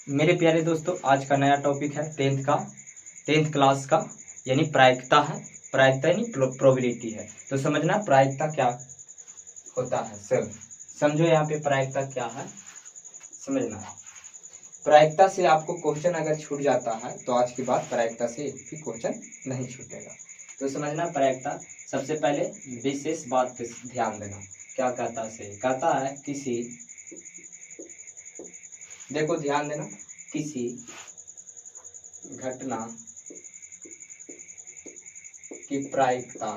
मेरे प्यारे दोस्तों, आज का नया टॉपिक है टेंथ क्लास का, यानी प्रायिकता है। प्रायिकता यानी प्रोबेबिलिटी है। तो समझना प्रायिकता क्या होता है। सब समझो यहाँ पे प्रायिकता क्या है, समझना। प्रायिकता से आपको क्वेश्चन अगर छूट जाता है तो आज के बाद प्रायिकता से एक भी क्वेश्चन नहीं छूटेगा। तो समझना प्रायिकता, सबसे पहले विशेष बात पे ध्यान देना। क्या कहता है किसी, देखो ध्यान देना, किसी घटना की प्रायिकता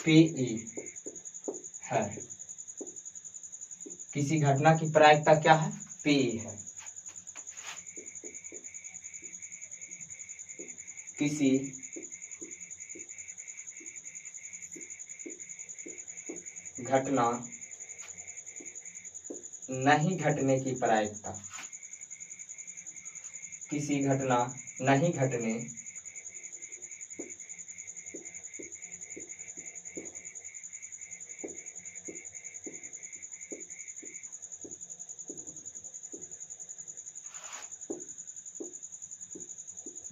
पीई है। किसी घटना की प्रायिकता क्या है? पीई है। किसी घटना नहीं घटने की प्रायिकता, किसी घटना नहीं घटने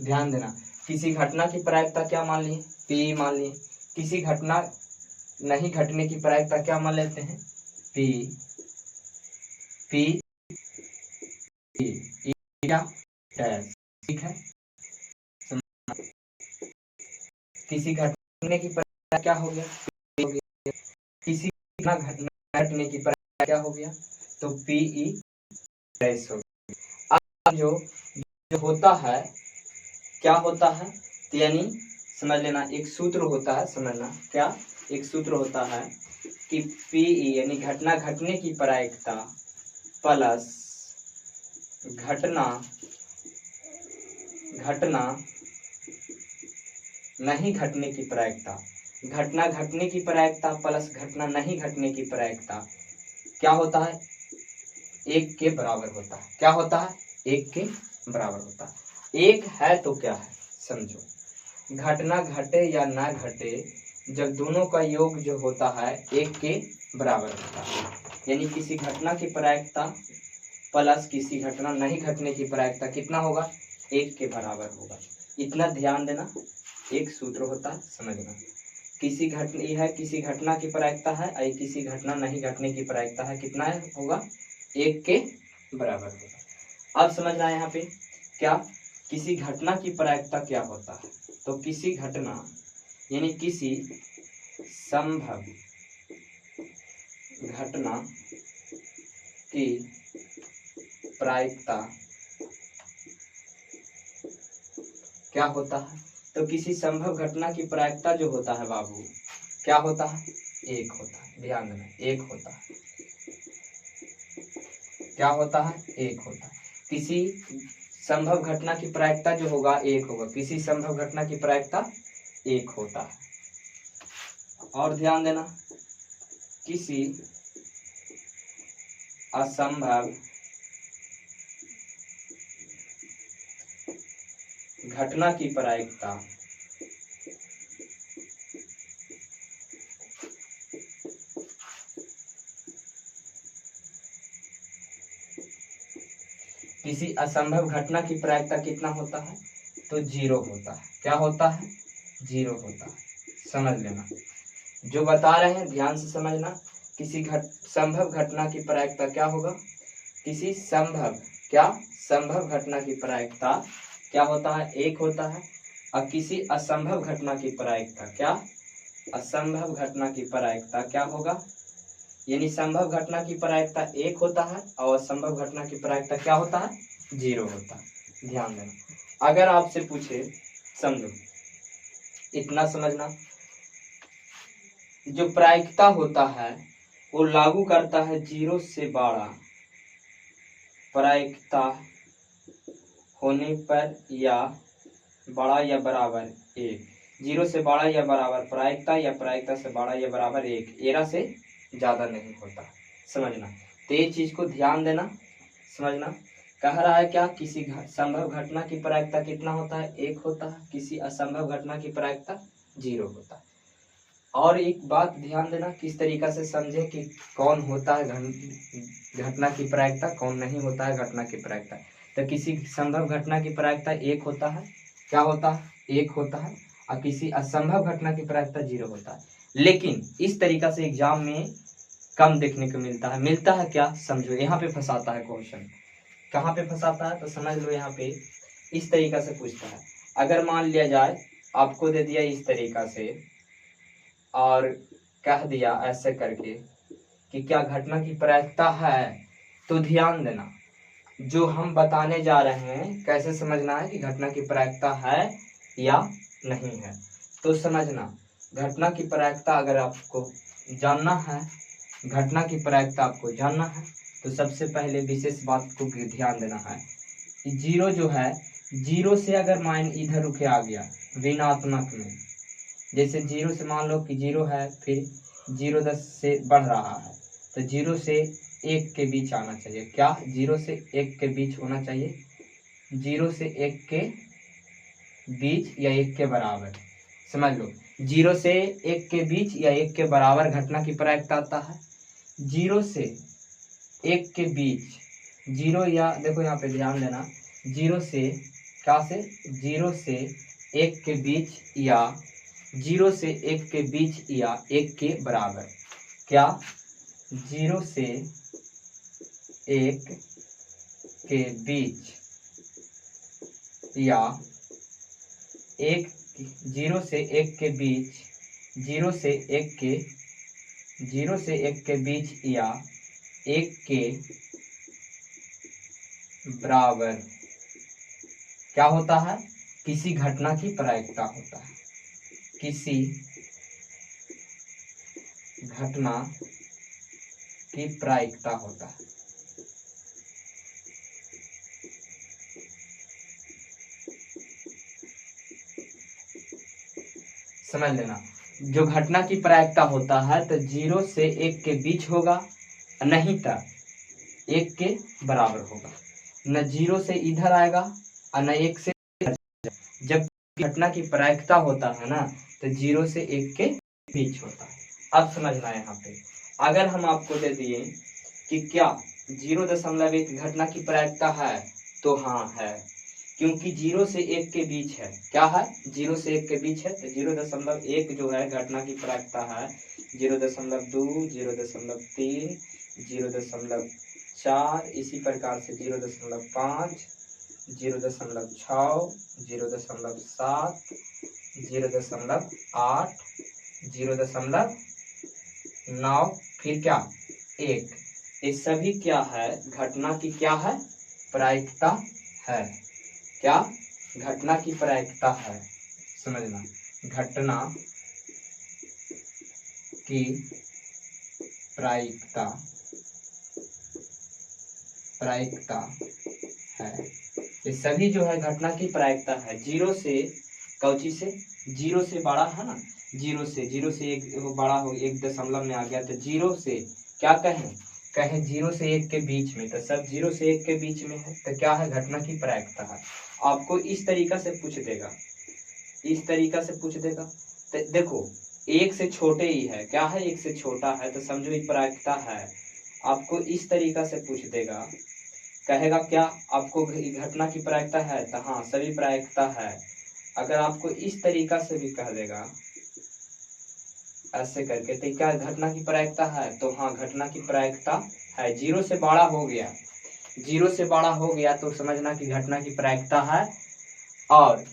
ध्यान देना, किसी घटना की प्रायिकता क्या मान लिए? पी मान लिए। किसी घटना नहीं घटने की प्रायिकता क्या मान लेते हैं? पी पी ठीक है। किसी घटने की प्रायिकता क्या हो गया? किसी घटना घटने की प्रायिकता क्या हो गया? तो पीई डैश हो गया। अब जो होता है, क्या होता है? तो यानी समझ लेना, एक सूत्र होता है, समझना क्या, एक सूत्र होता है कि पीई यानी घटना घटने की प्रायिकता प्लस घटना नहीं घटने की प्रायिकता। घटना घटने की प्रायिकता प्लस घटना नहीं घटने की प्रायिकता क्या होता है? एक के बराबर होता है। क्या होता है? एक के बराबर होता है। एक है तो क्या है, समझो। घटना घटे या ना घटे, जब दोनों का योग जो होता है एक के बराबर होता है, यानी किसी घटना की प्रायिकता प्लस किसी घटना नहीं घटने की प्रायिकता कितना होगा? एक के बराबर होगा। इतना ध्यान देना, एक सूत्र होता है, समझना। किसी घटना, यह है किसी घटना की प्रायिकता है, और किसी घटना नहीं घटने की प्रायिकता है, कितना है होगा? एक के बराबर होगा। अब समझना यहाँ पे क्या, किसी घटना की प्रायिकता क्या होता है? तो किसी घटना यानी किसी संभव घटना की प्रायिकता क्या होता है? तो किसी संभव घटना की प्रायिकता जो होता है बाबू, क्या होता है? एक होता है। ध्यान देना, एक होता है। क्या होता है? एक होता है। किसी संभव घटना की प्रायिकता जो होगा एक होगा। किसी संभव घटना की प्रायिकता एक होता है। और ध्यान देना, किसी असंभव घटना की प्रायिकता किसी असंभव घटना की प्रायिकता कितना होता है? तो जीरो होता है। क्या होता है? जीरो होता है। समझ लेना, जो बता रहे हैं ध्यान से समझना। किसी संभव घटना की प्रायिकता क्या होगा? किसी संभव घटना की प्रायिकता क्या होता है? एक होता है। और किसी असंभव घटना की प्रायिकता क्या? असंभव घटना की प्रायिकता क्या होगा? यानी संभव घटना की प्रायिकता एक होता है और असंभव घटना की प्रायिकता क्या होता है? जीरो होता है। ध्यान देना, अगर आपसे पूछे, समझो, इतना समझना, जो प्रायिकता होता है वो लागू करता है जीरो से बड़ा प्रायिकता होने पर या बड़ा या बराबर एक। जीरो से बड़ा या बराबर प्रायिकता या प्रायिकता से बड़ा या बराबर एक, एरा से ज्यादा नहीं होता। समझना, तो ये चीज को ध्यान देना, समझना। कह रहा है क्या, किसी संभव घटना की प्रायिकता कितना होता है? एक होता है। किसी असंभव घटना की प्रायिकता जीरो होता है। और एक बात ध्यान देना, किस तरीका से समझे कि कौन होता है घटना की प्रायिकता, कौन नहीं होता है घटना की प्रायिकता। तो किसी संभव घटना की प्रायिकता 1 होता है, क्या होता है, 1 होता है, और किसी असंभव घटना की प्रायिकता 0 होता है। लेकिन इस तरीका से एग्जाम में कम देखने को मिलता है। मिलता है क्या, समझो, यहाँ पे फंसाता है क्वेश्चन। कहाँ पे फंसाता है, तो समझ लो, यहाँ पे इस तरीका से पूछता है। अगर मान लिया जाए आपको दे दिया इस तरीका से और कह दिया ऐसे करके कि क्या घटना की प्रायिकता है, तो ध्यान देना, जो हम बताने जा रहे हैं कैसे समझना है कि घटना की प्रायिकता है या नहीं है। तो समझना, घटना की प्रायिकता अगर आपको जानना है, घटना की प्रायिकता आपको जानना है, तो सबसे पहले विशेष बात को ध्यान देना है कि 0 जो है, 0 से अगर मान इधर रुके आ गया ऋणात्मक में, जैसे 0 से मान लो कि 0 है, फिर 0 से बढ़ रहा है, तो 0 से 1 के बीच आना चाहिए। क्या, 0 से 1 के बीच होना चाहिए, 0 से 1 के बीच या 1 के बराबर। समझ लो, 0 से 1 के बीच या 1 के बराबर घटना की प्रायिकता आता है। 0 से 1 के बीच, 0 या देखो यहाँ पे ध्यान देना, 0 से क्या से, 0 से 1 के बीच या 0 से 1 के बीच या 1 के बराबर। क्या, 0 से 1 के बीच या 0 से 1 के बीच, 0 से 1 के बीच या 1 के बराबर क्या होता है, किसी घटना की प्रायिकता होता है, किसी घटना की प्रायिकता होता है। समझ लेना, जो घटना की प्रायिकता होता है तो 0 से 1 के बीच होगा, नहीं तो 1 के बराबर होगा, न 0 से इधर आएगा और न 1 से। जब घटना की प्रायिकता होता है ना, तो 0 से 1 के बीच होता है। अब समझना है, यहाँ पे अगर हम आपको दे दिए कि क्या 0.1 घटना की प्रायिकता है, तो हाँ है, क्योंकि 0 से 1 के बीच है। क्या है, 0 से 1 के बीच है, तो 0.1 जो है घटना की प्रायिकता है। 0.2, 0.3, 0.4, इसी प्रकार से 0.5, 0.6, 0.7, 0.8, 0.9, फिर क्या, 1। ये सभी क्या है, घटना की क्या है, प्रायिकता है। क्या, घटना की प्रायिकता है। समझना, घटना की प्रायिकता है। ये सभी जो है घटना की प्रायिकता है। 0 से कौची से, 0 से बड़ा है ना, 0 से 1 बड़ा हो, 1 दशमलव में आ गया, तो 0 से क्या कहें 0 से 1 के बीच में, तो सब 0 से 1 के बीच में है, तो क्या है, घटना की प्रायिकता है। आपको इस तरीका से पूछ देगा, इस तरीका से पूछ देगा, तो देखो 1 से छोटे ही है, क्या है, 1 से छोटा है, तो समझो ये प्रायिकता है। आपको इस तरीका से पूछ देगा, कहेगा क्या, आपको घटना की प्रायिकता है, तो हाँ सभी प्रायिकता है। अगर आपको इस तरीका से भी कह देगा ऐसे करके, तो क्या घटना की प्रायिकता है, तो हाँ घटना की प्रायिकता है। 0 से बड़ा हो गया, 0 से बड़ा हो गया तो समझना कि घटना की प्रायिकता है, और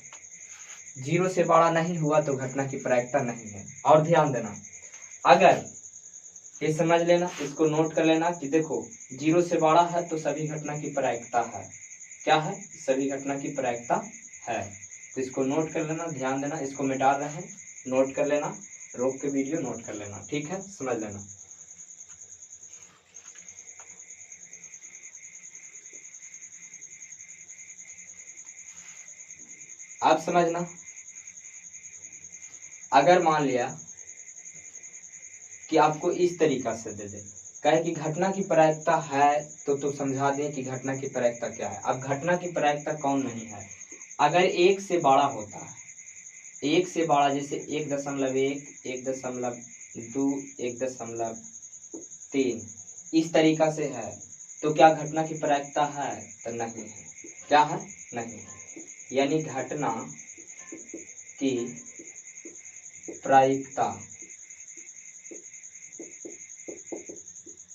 0 से बड़ा नहीं हुआ तो घटना की प्रायिकता नहीं है। और ध्यान देना, अगर ये समझ लेना, इसको नोट कर लेना कि देखो 0 से बड़ा है तो सभी घटना की प्रायिकता है। क्या है, सभी घटना की प्रायिकता है, तो इसको नोट कर लेना, ध्यान देना, इसको मिटा रहे हैं, नोट कर लेना, रोक के वीडियो नोट कर लेना, ठीक है, समझ लेना। आप समझना, अगर मान लिया कि आपको इस तरीका से दे दे, कहे कि घटना की प्रायिकता है, तो समझा दें कि घटना की प्रायिकता क्या है। अब घटना की प्रायिकता कौन नहीं है, अगर 1 से बड़ा होता है, एक से बड़ा, जैसे 1.1, 1.2, 1.3, इस तरीका से है, तो क्या घटना की प्रायिकता है? तो नहीं है। क्या है? नहीं है। यानी घटना की प्रायिकता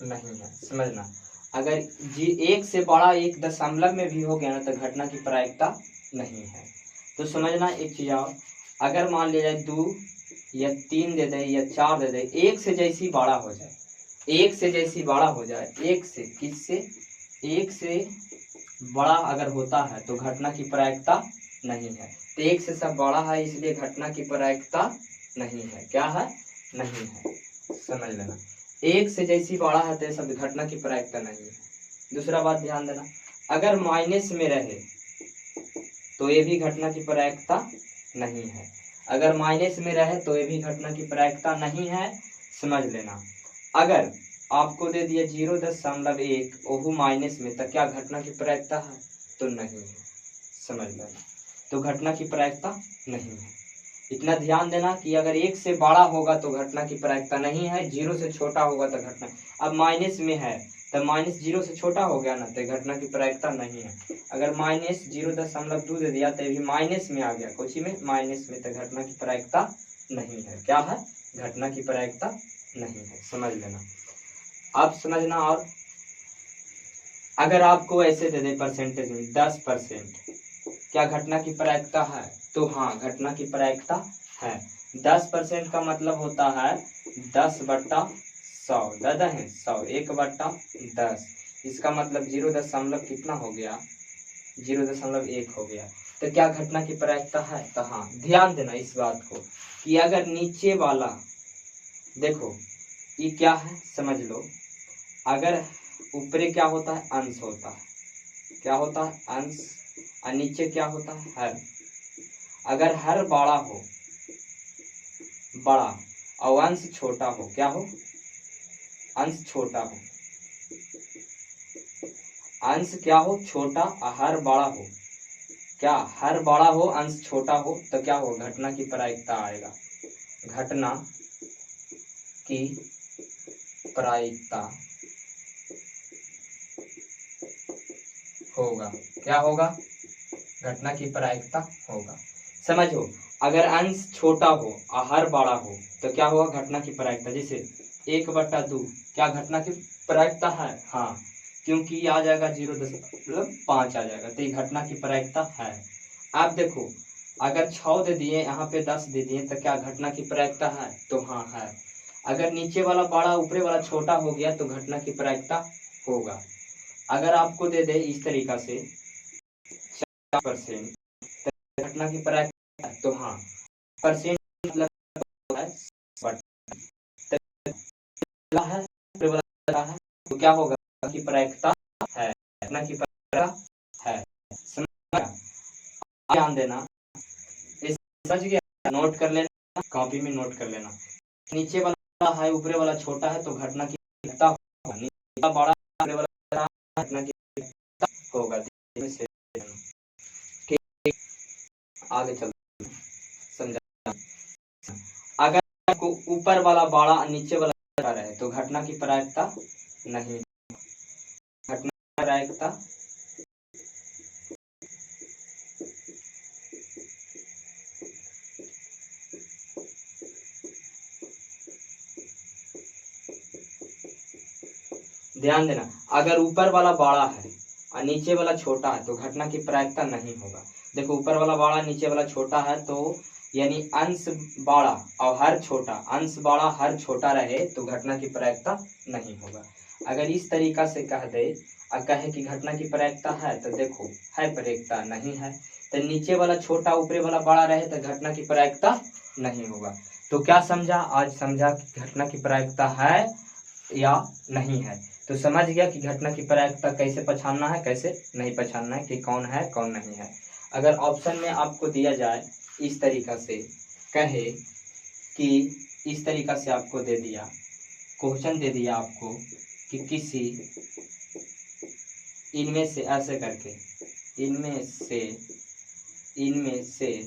नहीं है। समझना, अगर जी 1 से बड़ा 1 में भी हो गया ना, तो घटना की प्रायिकता नहीं है। तो समझना एक चीज और, अगर मान लिया जाए 2 या 3 दे दे या 4 दे दे, 1 से जैसी बड़ा हो जाए, 1 से जैसी बड़ा हो जाए, 1 से, किससे? 1 से बड़ा अगर होता है तो घटना की प्रायिकता नहीं है। तो 1 से सब बड़ा है, इसलिए घटना की प्रायिकता नहीं है। क्या है? नहीं है। समझ लेना, 1 से जैसी बड़ा है तो सब घटना की प्रायिकता नहीं है। दूसरा बात ध्यान देना, अगर माइनस में रहे तो ये भी घटना की प्रायिकता नहीं है। अगर माइनस में रहे तो ये भी घटना की प्रायिकता नहीं है। समझ लेना, अगर आपको दे दिया 0.1 ओहू माइनस में, तो क्या घटना की प्रायिकता है? तो नहीं है। समझ लेना, तो घटना की प्रायिकता नहीं है। इतना ध्यान देना कि अगर 1 से बड़ा होगा तो घटना की प्रायिकता नहीं है, 0 से छोटा होगा तो घटना। अब माइनस में है तो माइनस 0 से छोटा हो गया ना, तो घटना की प्रायिकता नहीं है। अगर माइनस 0.2 दे दिया तो भी माइनस में आ गया, कुछ में माइनस में, तो घटना की प्रायिकता नहीं है। क्या है? घटना की प्रायिकता नहीं है। समझ लेना, आप समझना। और अगर आपको ऐसे दे दे परसेंटेज में 10%, क्या घटना की प्रायिकता है? तो हाँ, घटना की प्रायिकता है। 10% का मतलब होता है 10/100, दादा है 100, 1/10, इसका मतलब 0 कितना हो गया? 0.1 हो गया। तो क्या घटना की प्रायिकता है? तो हाँ, ध्यान देना इस बात को कि अगर नीचे वाला, देखो ये क्या है समझ लो, अगर ऊपरे क्या होता है? अंश होता है। क्या होता है? अंश। और नीचे क्या होता है? हर। अगर हर बड़ा हो, बड़ा, और अंश छोटा हो, क्या हो? अंश छोटा हो। अंश क्या हो? छोटा, और हर बड़ा हो। क्या? हर बड़ा हो, अंश छोटा हो, तो क्या हो? घटना की प्रायिकता आएगा। घटना की प्रायिकता होगा। क्या होगा? घटना की प्रायिकता होगा। समझो, अगर अंश छोटा हो और हर बड़ा हो तो क्या होगा? घटना की प्रायिकता। जैसे 1/2, क्या घटना की प्रायिकता है? हाँ, क्योंकि ये आ जाएगा 0.5 आ जाएगा, तो ये घटना की प्रायिकता है। आप देखो, अगर 6 दे दिए, यहाँ पे 10 दे दिए, तो क्या घटना की प्रायिकता है? तो हाँ है। अगर नीचे वाला बड़ा ऊपरे वाला छोटा हो गया तो घटना की प्रायिकता होगा। अगर आपको दे दे इस तरीका से 4%, घटना की प्रायिकता, तो हाँ, परसेंट मतलब है, है, तो क्या होगा? की प्रायिकता है, घटना की प्रायिकता है। समझ, ध्यान देना, समझ गया? नोट कर लेना, कॉपी में नोट कर लेना। नीचे वाला है, ऊपरे वाला छोटा है, तो घटना की प्रायिकता होगा। नीचे वाला बड़ा, ऊपरे वाला घटना की प्रायिकता होगा। ठीक, आगे चलते हैं, समझा। अगर को ऊपर वाला बड़ा, नीचे वाला छोटा रहे तो घटना की प्रायिकता नहीं। घटना की प्रायिकता ध्यान देना, अगर ऊपर वाला बड़ा है और नीचे वाला छोटा है तो घटना की प्रायिकता नहीं होगा। देखो, ऊपर वाला बड़ा, नीचे वाला छोटा है, तो यानी अंश बड़ा और हर छोटा, अंश बड़ा हर छोटा रहे तो घटना की प्रायिकता नहीं होगा। अगर इस तरीका से कह दे और कहे कि घटना की प्रायिकता है, तो देखो है प्रायिकता नहीं है, तो नीचे वाला छोटा ऊपरे वाला बड़ा रहे तो घटना की प्रायिकता नहीं होगा। तो क्या समझा? आज समझा कि घटना की प्रायिकता है या नहीं है। तो समझ गया कि घटना की प्रायिकता कैसे पहचानना है, कैसे नहीं पहचानना है, कि कौन है कौन नहीं है। अगर ऑप्शन में आपको दिया जाए इस तरीका से, कहे कि इस तरीका से आपको दे दिया, क्वेश्चन दे दिया आपको कि किसी इनमें से, ऐसे करके, इनमें से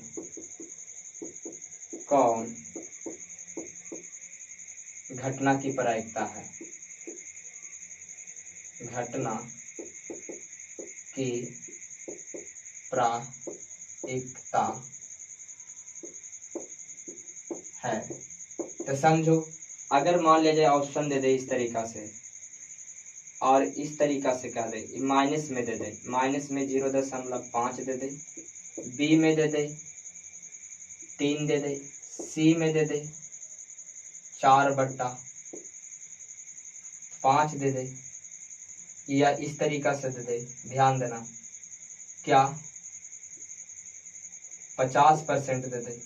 कौन घटना की प्रायिकता है, घटना की प्रायिकता है। तो समझो, अगर मान लिया जाए ऑप्शन दे दे इस तरीका से और इस तरीका से कह दे, माइनस में दे दे, माइनस में 0.5 दे दे, बी में दे दे 3 दे दे, सी में दे दे 4/5 दे दे, या इस तरीका से दे दे, ध्यान देना क्या 50% दे दे।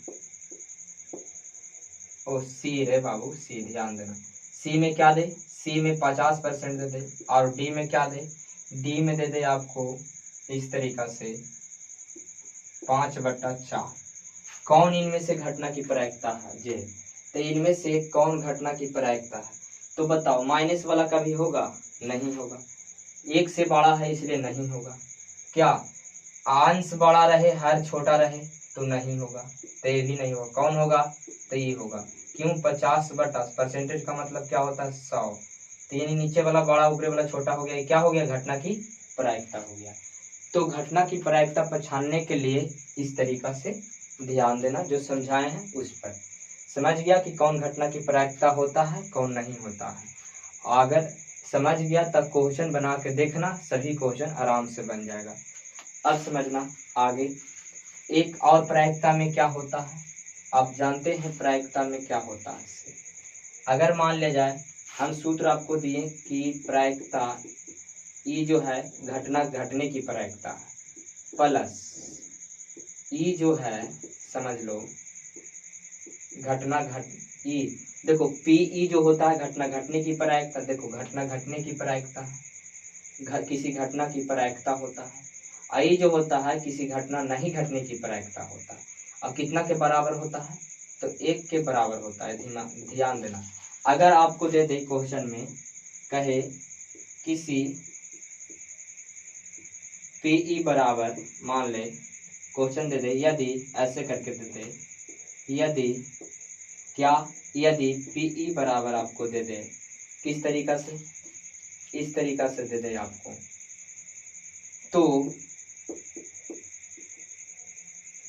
ओ सी रे बाबू, सी ध्यान देना, सी में क्या दे, सी में 50% दे दे, और डी में क्या दे, डी में दे दे आपको इस तरीका से 5/4। कौन इनमें से घटना की प्रायिकता है जे, तो इनमें से कौन घटना की प्रायिकता है, तो बताओ। माइनस वाला कभी होगा? नहीं होगा, 1 से बड़ा है इसलिए नहीं होगा। क्या अंश बड़ा रहे हर छोटा रहे तो नहीं होगा, तो ये भी नहीं होगा। कौन होगा? तो ये होगा। क्यों? 50/10, परसेंटेज का मतलब क्या होता है 100, तो यानी नीचे वाला बड़ा ऊपरे वाला छोटा हो गया, ये क्या हो गया? घटना की प्रायिकता हो गया। तो घटना की प्रायिकता पहचानने के लिए इस तरीका से ध्यान देना, जो समझाए हैं उस पर। समझ गया कि कौन घटना की प्रायिकता होता है, कौन नहीं होता है। अगर समझ गया तब क्वेश्चन बना के देखना, सभी क्वेश्चन आराम से बन जाएगा। अब समझना आगे, एक और प्रायिकता में क्या होता है, आप जानते हैं प्रायिकता में क्या होता है। अगर मान लिया जाए हम सूत्र आपको दिए कि प्रायिकता ई जो है घटना घटने की प्रायिकता है, प्लस ई जो है समझ लो घटना घट ई, देखो पीई जो होता है घटना घटने की प्रायिकता, देखो घटना घटने की प्रायिकता है, किसी घटना की प्रायिकता होता है। आई जो होता है किसी घटना नहीं घटने की प्रायिकता होता है। अब कितना के बराबर होता है? तो 1 के बराबर होता है। ध्यान देना, अगर आपको दे दे क्वेश्चन में कहे किसी पीई बराबर, मान ले क्वेश्चन दे दे, यदि ऐसे करके दे दे, यदि क्या, यदि पीई बराबर आपको दे दे, किस तरीका से? इस तरीका से दे दे आपको, तो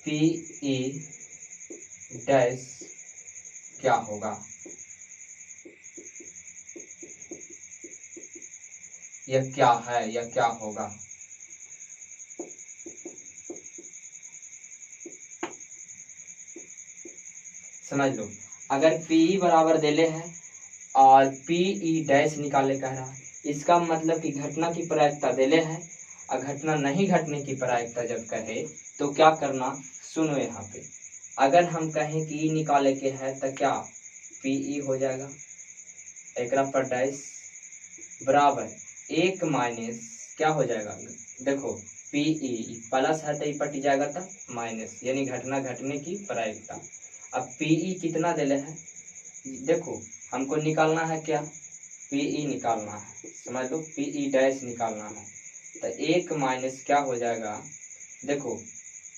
पीई डैश क्या होगा? यह क्या है, यह क्या होगा? समझ लो, अगर पीई बराबर देले है और पीई डैश निकाले कह रहा है, इसका मतलब कि घटना की प्रायिकता देले है और घटना नहीं घटने की प्रायिकता जब कहे तो क्या करना, सुनो यहाँ पे। अगर हम कहें कि ई निकाले के है तो क्या पीई हो जाएगा, एक पर डैश बराबर 1 माइनस क्या हो जाएगा, देखो पीई प्लस है तो पट जाएगा था माइनस, यानी घटना घटने की प्रायिकता। अब पीई कितना देले है, देखो हमको निकालना है क्या, पीई निकालना है, समझ लो पीई डैश निकालना है, तो 1 माइनस क्या हो जाएगा, देखो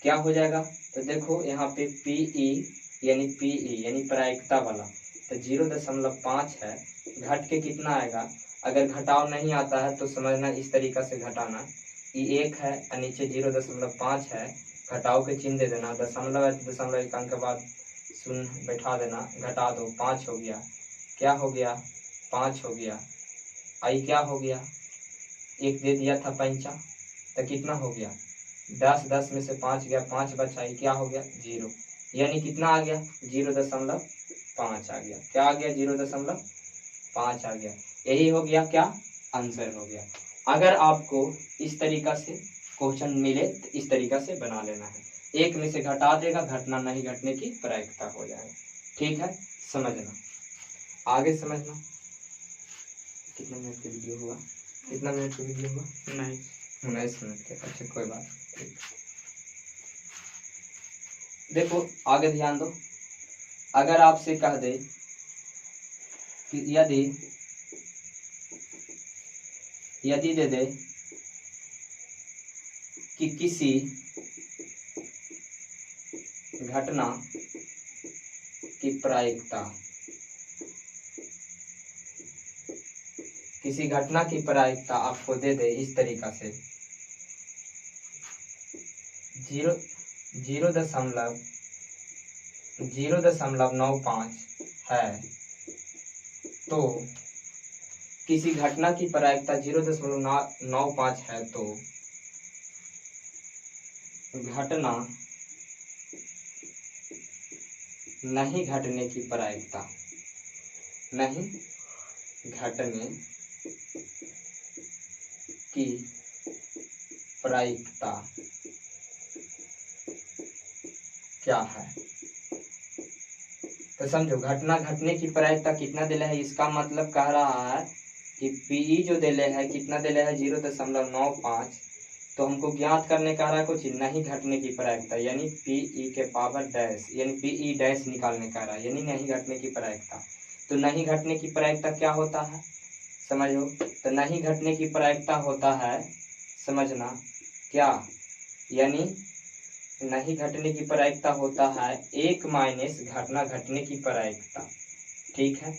क्या हो जाएगा, तो देखो यहाँ पे पीई यानी प्रायिकता वाला, तो 0.5 है, घट के कितना आएगा, अगर घटाव नहीं आता है तो समझना इस तरीका से घटाना, ये 1 है और नीचे 0.5 है, घटाव के चिन्ह दे देना, दशमलव है तो दशमलव एक अंक के बाद शून्य बैठा देना, घटा दो 5 हो गया, क्या हो गया 5 हो गया, आई क्या हो गया 1 दे दिया था 5, तो कितना हो गया 10, 10 में से 5 गया, 5 बचा, आई क्या हो गया 0, यानी कितना आ गया 0.5 आ गया, क्या आ गया 0.5 आ गया, यही हो गया क्या आंसर हो गया। अगर आपको इस तरीका से क्वेश्चन मिले तो इस तरीका से बना लेना है, 1 में से घटा देगा, घटना नहीं घटने की प्रायिकता हो जाएगा। ठीक है, समझना आगे समझना। कितने मिनट की वीडियो हुआ, कितना मिनट की वीडियो हुआ, 19 मिनट के, अच्छा कोई बात नहीं। देखो आगे ध्यान दो, अगर आपसे कह दे कि यदि दे दे कि किसी घटना की प्रायिकता, किसी घटना की प्रायिकता आपको दे दे इस तरीका से 0.95 है, तो किसी घटना की प्रायिकता 0.95 है तो घटना नहीं घटने की प्रायिकता, नहीं घटने की प्रायिकता क्या है। तो समझो घटना घटने की प्रायिकता कितना दिले है, इसका मतलब कह रहा है कि पीई जो दिले है कितना दिले है 0.95, तो हमको ज्ञात करने कह रहा है कुछ नहीं घटने की प्रायिकता, यानी पीई के पावर डैश, यानी पीई डैश निकालने कह रहा है, यानी नहीं घटने की प्रायिकता। तो नहीं घटने की प्रायिकता क्या होता है समझो, तो नहीं घटने की प्रायिकता होता है, समझना क्या, यानी नहीं घटने की प्रायिकता होता है 1 माइनस घटना घटने की प्रायिकता। ठीक है,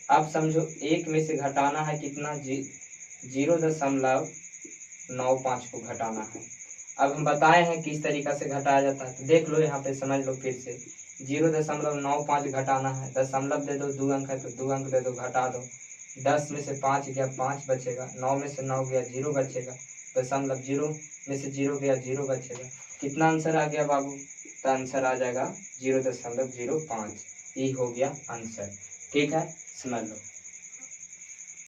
अब समझो 1 में से घटाना है कितना 0.95 को घटाना है। अब हम बताए हैं किस तरीका से घटाया जाता है, तो देख लो यहाँ पे समझ लो फिर से 0.95 घटाना है, दशमलव दे दो, 2 अंक है तो 2 अंक दे दो, घटा दो, 10 में से 5 गया 5 बचेगा, 9 में से 9 गया 0 बचेगा, दशमलव 0 में से 0 गया 0 बचेगा, कितना आंसर आ गया बाबू, तो आंसर आ जाएगा 0.05, ये हो गया आंसर। ठीक है, समझ लो।